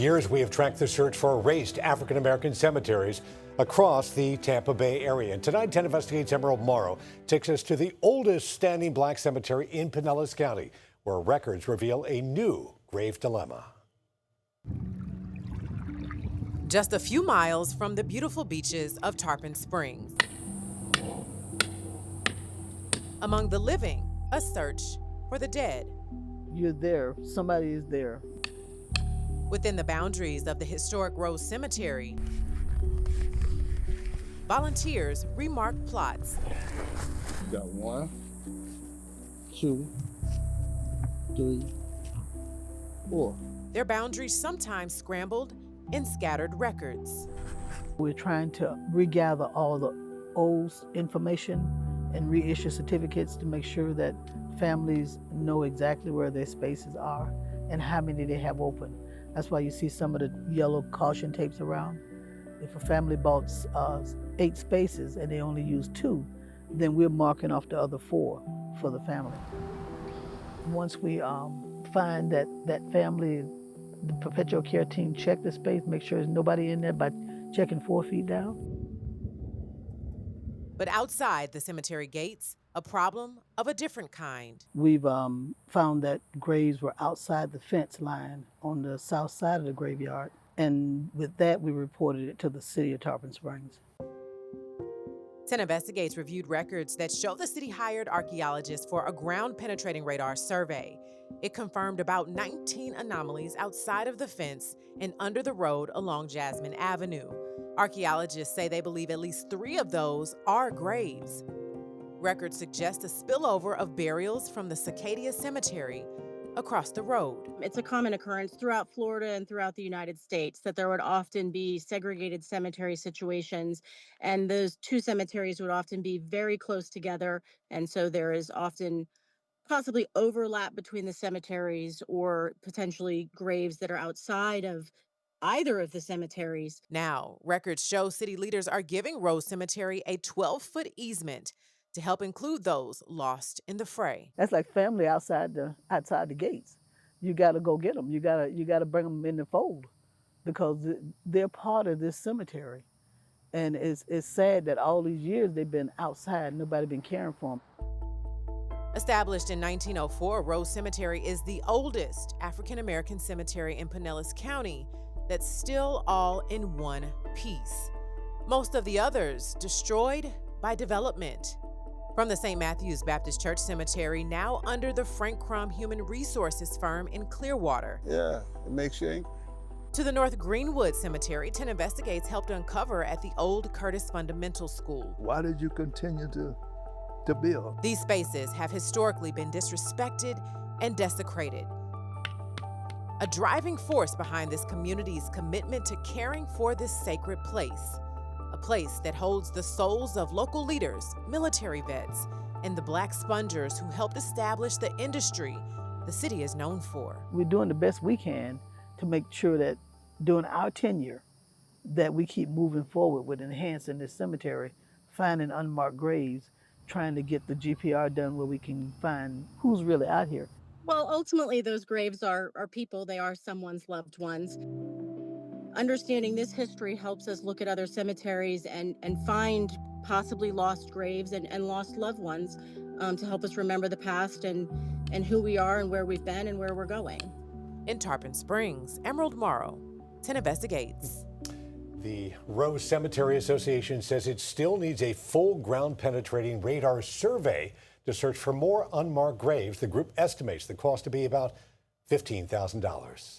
Years we have tracked the search for erased African-American cemeteries across the Tampa Bay area. And tonight, 10 Investigates Emerald Morrow takes us to the oldest standing black cemetery in Pinellas County, where records reveal a new grave dilemma. Just a few miles from the beautiful beaches of Tarpon Springs. Among the living, a search for the dead. You're there, somebody is there. Within the boundaries of the historic Rose Cemetery, volunteers remark plots. You got 1, 2, 3, 4. Their boundaries sometimes scrambled in scattered records. We're trying to regather all the old information and reissue certificates to make sure that families know exactly where their spaces are and how many they have open. That's why you see some of the yellow caution tapes around. If a family bought 8 spaces and they only use 2, then we're marking off the other 4 for the family. Once we find that family, the perpetual care team check the space, make sure there's nobody in there by checking 4 feet down. But outside the cemetery gates, a problem of a different kind. We've found that graves were outside the fence line on the south side of the graveyard. And with that, we reported it to the city of Tarpon Springs. 10 Investigates reviewed records that show the city hired archaeologists for a ground-penetrating radar survey. It confirmed about 19 anomalies outside of the fence and under the road along Jasmine Avenue. Archaeologists say they believe at least 3 of those are graves. Records suggest a spillover of burials from the Cicadia Cemetery across the road. It's a common occurrence throughout Florida and throughout the United States that there would often be segregated cemetery situations, and those 2 cemeteries would often be very close together, and so there is often possibly overlap between the cemeteries or potentially graves that are outside of either of the cemeteries. Now, records show city leaders are giving Rose Cemetery a 12-foot easement to help include those lost in the fray. That's like family outside the gates. You got to go get them. You got to bring them in the fold because they're part of this cemetery. And it's sad that all these years they've been outside, nobody been caring for them. Established in 1904, Rose Cemetery is the oldest African-American cemetery in Pinellas County that's still all in one piece. Most of the others destroyed by development. From the St. Matthew's Baptist Church Cemetery, now under the Frank Crum Human Resources firm in Clearwater. Yeah, it makes you angry. To the North Greenwood Cemetery, 10 Investigates helped uncover at the old Curtis Fundamental School. Why did you continue to build? These spaces have historically been disrespected and desecrated. A driving force behind this community's commitment to caring for this sacred place. A place that holds the souls of local leaders, military vets, and the black spongers who helped establish the industry the city is known for. We're doing the best we can to make sure that during our tenure that we keep moving forward with enhancing this cemetery, finding unmarked graves, trying to get the GPR done where we can find who's really out here. Well, ultimately, those graves are people. They are someone's loved ones. Understanding this history helps us look at other cemeteries and find possibly lost graves and lost loved ones to help us remember the past and who we are and where we've been and where we're going. In Tarpon Springs, Emerald Morrow, 10 Investigates. The Rose Cemetery Association says it still needs a full ground-penetrating radar survey to search for more unmarked graves. The group estimates the cost to be about $15,000.